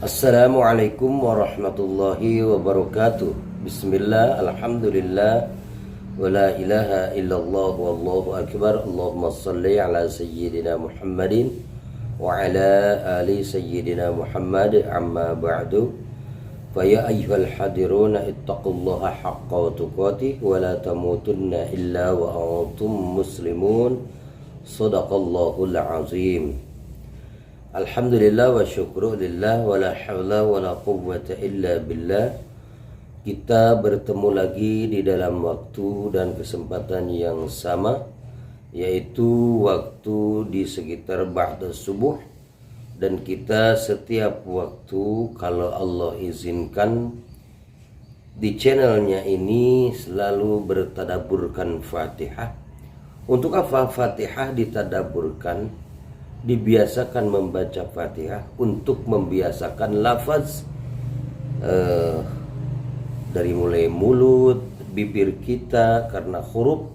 Assalamualaikum warahmatullahi wabarakatuh. Bismillah, alhamdulillah, wa la ilaha illallah, wallahu akbar. Allahumma salli ala sayyidina Muhammadin wa ala ali sayyidina Muhammad, amma ba'du. Fa ya ayyuhal hadiruna ittaqullaha haqqa tuqatih wa la tamutunna illa wa antum muslimun. Shadaqallahul azim. Alhamdulillah wa syukrulillah wa la hawla wa la quwwata illa billah. Kita bertemu lagi di dalam waktu dan kesempatan yang sama, yaitu waktu di sekitar ba'da subuh. Dan kita setiap waktu kalau Allah izinkan di channelnya ini selalu bertadaburkan Fatihah. Untuk apa Fatihah ditadaburkan? Dibiasakan membaca Fatihah untuk membiasakan lafaz dari mulai mulut, bibir kita, karena huruf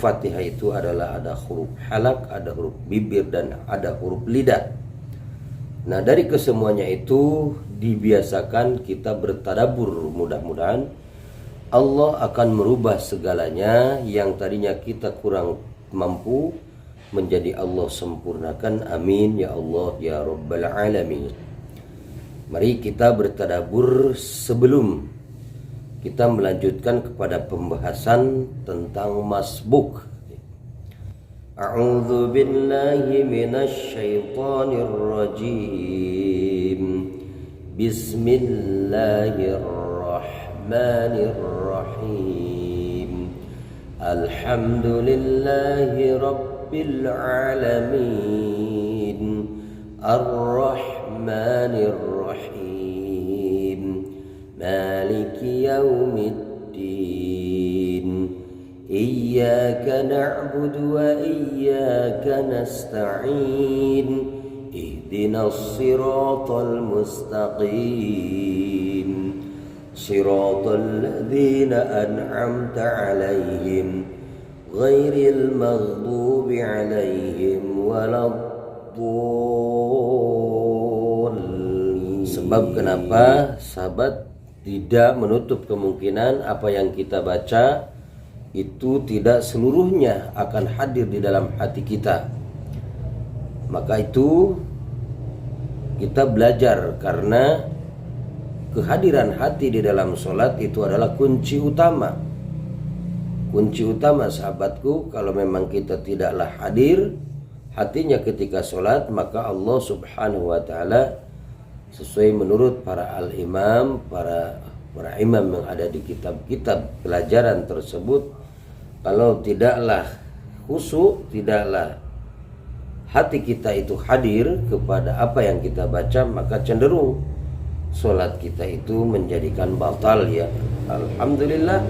Fatihah itu adalah ada huruf halak, ada huruf bibir, dan ada huruf lidah. Nah, dari kesemuanya itu dibiasakan kita bertadabur. Mudah-mudahan Allah akan merubah segalanya yang tadinya kita kurang mampu menjadi Allah sempurnakan. Amin ya Allah ya Rabbal Alamin. Mari kita bertadabur sebelum kita melanjutkan kepada pembahasan tentang masbuk. A'udzu billahi minasy syaithanir rajim. Bismillahirrahmanirrahim. Alhamdulillahi rabbil alamin. Ar-Rahmanir Rahim. Maliki yaumiddin. Iyyaka na'budu wa iyyaka nasta'in. Ihdinas siratal mustaqim. Siratal ladzina an'amta 'alaihim ghairil maghdubi 'alaihim waladdallin. Sebab kenapa sahabat tidak menutup kemungkinan apa yang kita baca itu tidak seluruhnya akan hadir di dalam hati kita. Maka itu kita belajar, karena kehadiran hati di dalam sholat itu adalah kunci utama. Kunci utama sahabatku, kalau memang kita tidaklah hadir hatinya ketika sholat, maka Allah subhanahu wa ta'ala sesuai menurut para al-imam, para imam yang ada di kitab-kitab pelajaran tersebut, kalau tidaklah khusyuk, tidaklah hati kita itu hadir kepada apa yang kita baca, maka cenderung sholat kita itu menjadikan batal ya. Alhamdulillah,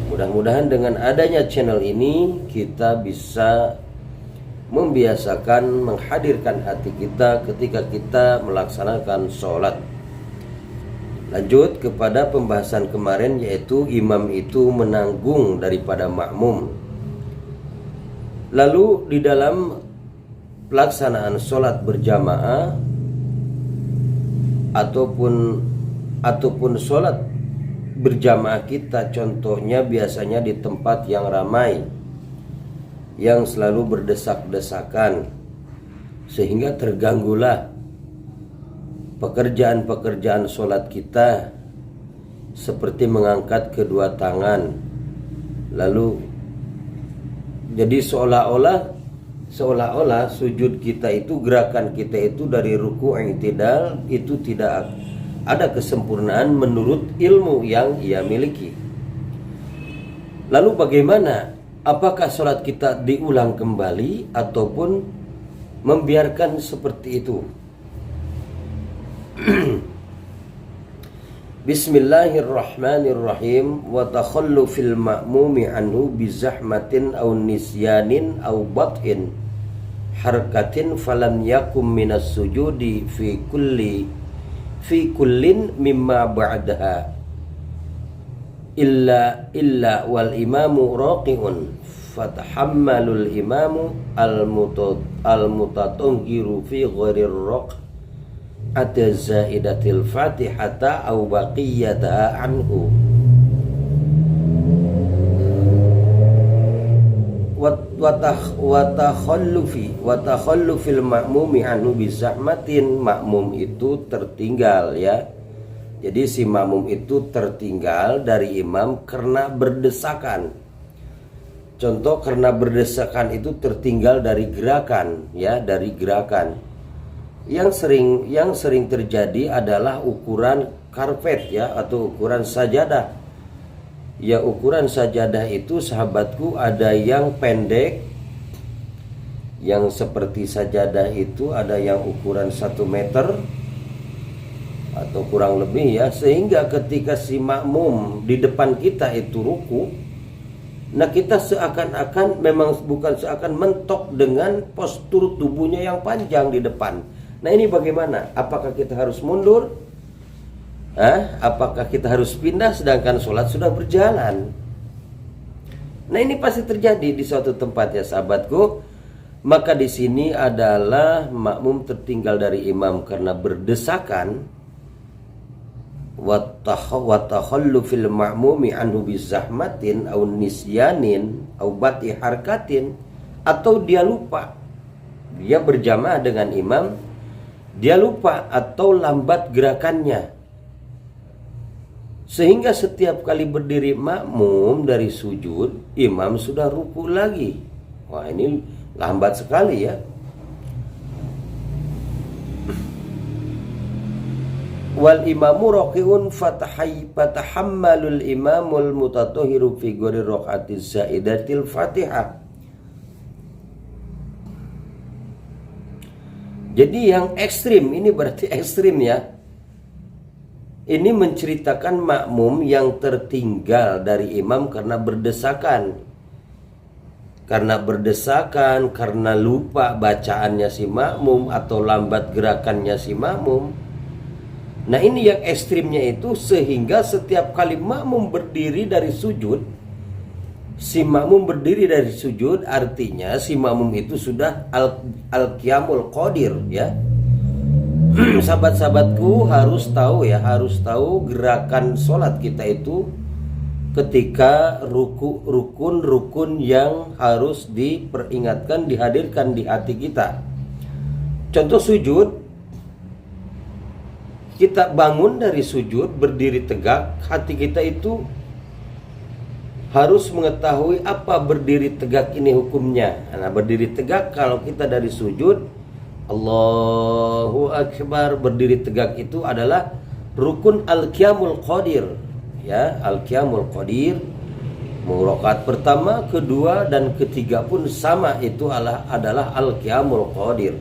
mudah-mudahan dengan adanya channel ini kita bisa membiasakan menghadirkan hati kita ketika kita melaksanakan sholat. Lanjut kepada pembahasan kemarin, yaitu imam itu menanggung daripada makmum. Lalu di dalam pelaksanaan sholat berjamaah ataupun sholat berjamaah kita, contohnya biasanya di tempat yang ramai, yang selalu berdesak-desakan, sehingga terganggulah pekerjaan-pekerjaan sholat kita, seperti mengangkat kedua tangan. Lalu jadi seolah-olah sujud kita itu, gerakan kita itu dari ruku' i'tidal itu tidak ada kesempurnaan menurut ilmu yang ia miliki. Lalu bagaimana? Apakah sholat kita diulang kembali ataupun membiarkan seperti itu? Bismillahirrahmanirrahim. Wa takhallufil ma'mumi anhu bizahmatin aw nisyanin aw bat'in harkatin falam yakum minas sujudi fi kullin mimma ba'daha illa wal imamu raqi'un fatahammalul imamu al-mutatahhiru fi gharir raq rak'ata zaidatil fatihata au baqiyata anhu wa takhallufil ma'mumi anhu bizahmatin. Makmum itu tertinggal, ya. Jadi si makmum itu tertinggal dari imam karena berdesakan. Contoh, karena berdesakan itu tertinggal dari gerakan, ya, dari gerakan. Yang sering terjadi adalah ukuran karpet, ya, atau ukuran sajadah. Ya, ukuran sajadah itu sahabatku ada yang pendek, yang seperti sajadah itu ada yang ukuran 1 meter atau kurang lebih, ya, sehingga ketika si makmum di depan kita itu ruku, nah kita seakan-akan, memang bukan seakan, mentok dengan postur tubuhnya yang panjang di depan. Nah ini bagaimana? Apakah kita harus mundur? Apakah kita harus pindah sedangkan sholat sudah berjalan? Nah ini pasti terjadi di suatu tempat, ya sahabatku. Maka di sini adalah makmum tertinggal dari imam karena berdesakan. Wa takhallufil ma'mumi anhu bizahmatin au nisyanin au bati harkatin, atau dia lupa, dia berjamaah dengan imam, dia lupa atau lambat gerakannya, sehingga setiap kali berdiri makmum dari sujud, imam sudah ruku lagi. Wah, ini lambat sekali, ya. Wal imamu raqiun fatahammalul imamul mutatahhiru fi ghairi raq'atiz zaidatil Fatihah. Jadi yang ekstrim ini berarti ekstrim, ya. Ini menceritakan makmum yang tertinggal dari imam karena berdesakan. Karena lupa bacaannya si makmum atau lambat gerakannya si makmum. Nah ini yang ekstrimnya itu, sehingga setiap kali makmum berdiri dari sujud, si makmum berdiri dari sujud, artinya si makmum itu sudah al-qiyamul qadir, ya. Sahabat-sahabatku harus tahu, ya, harus tahu gerakan sholat kita itu ketika rukun-rukun yang harus diperingatkan, dihadirkan di hati kita. Contoh sujud, kita bangun dari sujud, berdiri tegak, hati kita itu harus mengetahui apa berdiri tegak ini hukumnya. Nah, berdiri tegak kalau kita dari sujud, Allahu Akbar, berdiri tegak itu adalah rukun al-qiyamul qadir, ya, al-qiyamul qadir. Mau rakaat pertama, kedua, dan ketiga pun sama, itu adalah al-qiyamul qadir.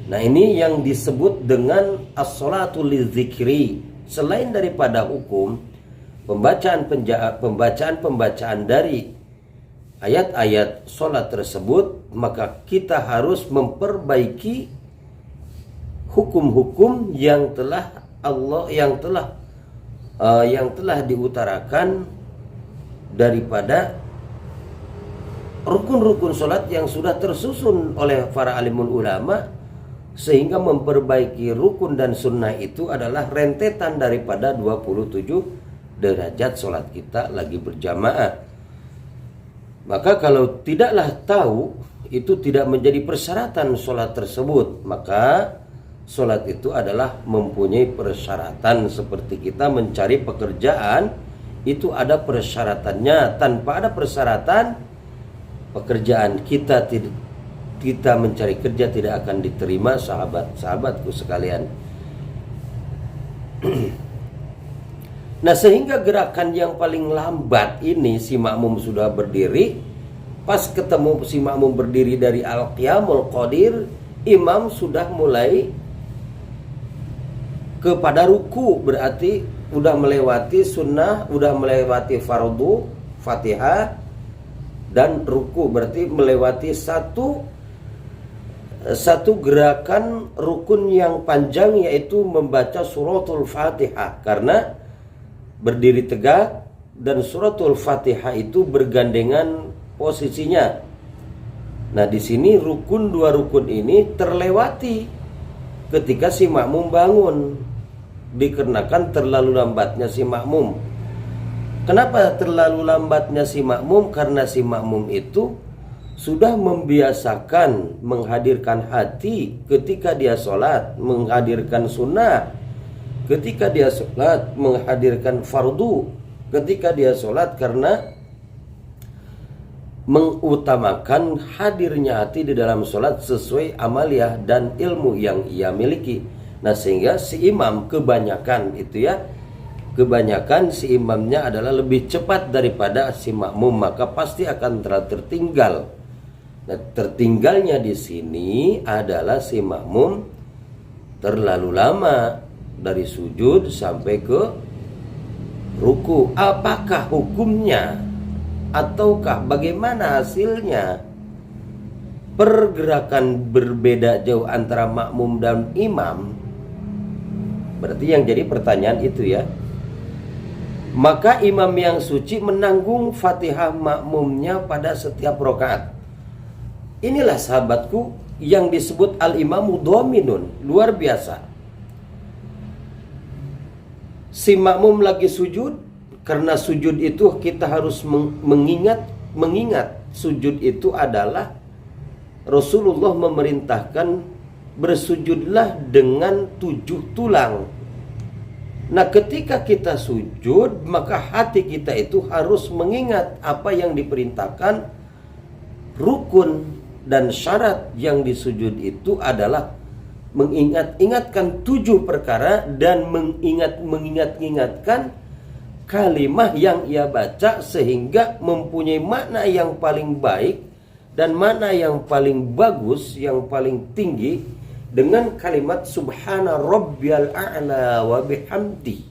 Nah ini yang disebut dengan as-salatu lidzikri. Selain daripada hukum pembacaan dari ayat-ayat sholat tersebut, maka kita harus memperbaiki hukum-hukum yang telah diutarakan daripada rukun-rukun sholat yang sudah tersusun oleh para alimul ulama, sehingga memperbaiki rukun dan sunnah itu adalah rentetan daripada 27 derajat sholat kita lagi berjamaah. Maka kalau tidaklah tahu, itu tidak menjadi persyaratan sholat tersebut. Maka sholat itu adalah mempunyai persyaratan, seperti kita mencari pekerjaan, itu ada persyaratannya. Tanpa ada persyaratan, pekerjaan kita mencari kerja tidak akan diterima, sahabat-sahabatku sekalian. Nah sehingga gerakan yang paling lambat ini, si makmum sudah berdiri, pas ketemu si makmum berdiri dari al-qiyamul qadir, imam sudah mulai kepada ruku, berarti udah melewati sunnah, udah melewati fardu Fatihah, dan ruku berarti melewati satu gerakan rukun yang panjang, yaitu membaca suratul Fatihah. Karena berdiri tegak dan suratul Fatihah itu bergandengan posisinya. Nah di sini dua rukun ini terlewati. ketika si makmum bangun, dikarenakan terlalu lambatnya si makmum. Kenapa terlalu lambatnya si makmum? Karena si makmum itu sudah membiasakan menghadirkan hati ketika dia sholat, menghadirkan sunnah ketika dia sholat, menghadirkan fardu ketika dia sholat, karena mengutamakan hadirnya hati di dalam sholat sesuai amaliyah dan ilmu yang ia miliki. Nah, sehingga si imam kebanyakan si imamnya adalah lebih cepat daripada si makmum, maka pasti akan tertinggal. Nah, tertinggalnya di sini adalah si makmum terlalu lama dari sujud sampai ke ruku. Apakah hukumnya? Ataukah bagaimana hasilnya? Pergerakan berbeda jauh antara makmum dan imam. Berarti yang jadi pertanyaan itu ya. Maka imam yang suci menanggung Fatihah makmumnya pada setiap rakaat. Inilah sahabatku yang disebut al-imamu dominun. Luar biasa. Si makmum lagi sujud. Karena sujud itu kita harus mengingat sujud itu adalah Rasulullah memerintahkan bersujudlah dengan 7 tulang. Nah, ketika kita sujud, maka hati kita itu harus mengingat apa yang diperintahkan. Rukun dan syarat yang disujud itu adalah mengingatkan 7 perkara dan mengingatkan kalimah yang ia baca sehingga mempunyai makna yang paling baik dan makna yang paling bagus, yang paling tinggi dengan kalimat subhana rabbiyal a'la wa bihamdi.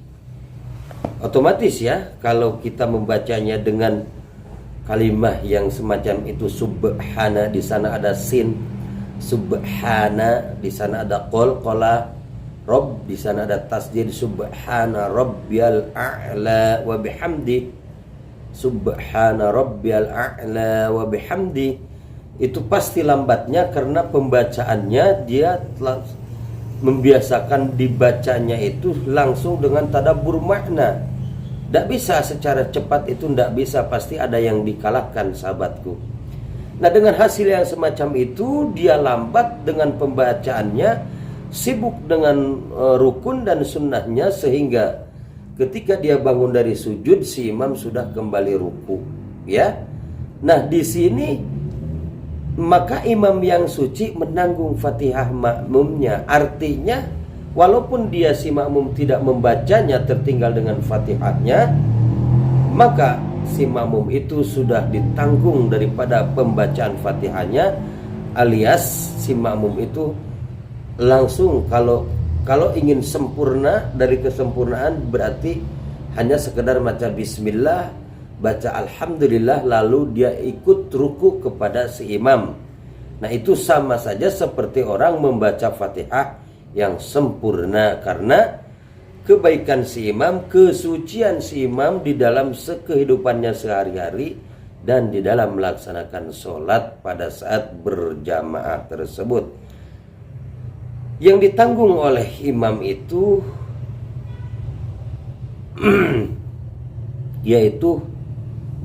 Otomatis ya, kalau kita membacanya dengan kalimah yang semacam itu, subhana di sana ada sin, subhana di sana ada qala, Rob di sana ada tasdid, subhana rabbiyal a'la wa bihamdi, subhana rabbiyal a'la wa bihamdi. Itu pasti lambatnya karena pembacaannya dia telah membiasakan dibacanya itu langsung dengan tadabbur makna. Tidak bisa secara cepat, itu tidak bisa, pasti ada yang dikalahkan sahabatku. Nah, dengan hasil yang semacam itu dia lambat dengan pembacaannya, sibuk dengan rukun dan sunnahnya, sehingga ketika dia bangun dari sujud si imam sudah kembali ruku ya. Nah, di sini maka imam yang suci menanggung Fatihah makmumnya. Artinya walaupun dia si makmum tidak membacanya, tertinggal dengan Fatihahnya, maka si makmum itu sudah ditanggung daripada pembacaan Fatihahnya, alias si makmum itu langsung kalau ingin sempurna dari kesempurnaan berarti hanya sekedar baca bismillah, baca alhamdulillah, lalu dia ikut ruku kepada si imam. Nah, itu sama saja seperti orang membaca Fatihah yang sempurna, karena kebaikan si imam, kesucian si imam di dalam kehidupannya sehari-hari dan di dalam melaksanakan sholat pada saat berjamaah tersebut. Yang ditanggung oleh imam itu yaitu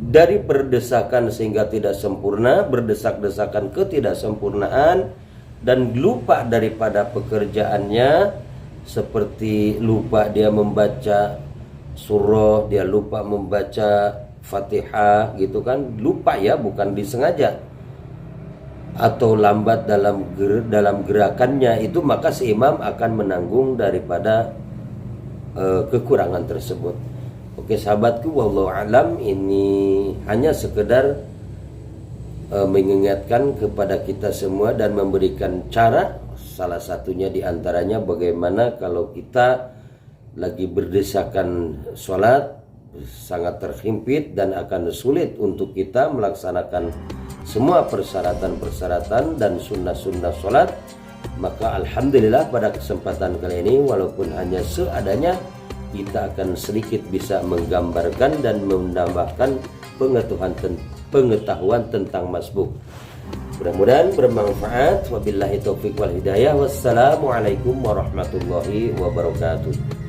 dari berdesakan sehingga tidak sempurna, berdesak-desakan ketidaksempurnaan, dan lupa daripada pekerjaannya, seperti lupa dia membaca surah, dia lupa membaca Fatihah gitu kan, lupa ya, bukan disengaja, atau lambat dalam gerakannya itu, maka si imam akan menanggung daripada kekurangan tersebut. Oke sahabatku, wallahu alam, ini hanya sekedar mengingatkan kepada kita semua dan memberikan cara, salah satunya diantaranya bagaimana kalau kita lagi berdesakan sholat sangat terhimpit dan akan sulit untuk kita melaksanakan semua persyaratan-persyaratan dan sunnah-sunnah sholat, maka alhamdulillah pada kesempatan kali ini walaupun hanya seadanya, kita akan sedikit bisa menggambarkan dan menambahkan pengetahuan tentang masbuk. Mudah-mudahan bermanfaat. Wabillahi taufik wal hidayah. Wassalamualaikum warahmatullahi wabarakatuh.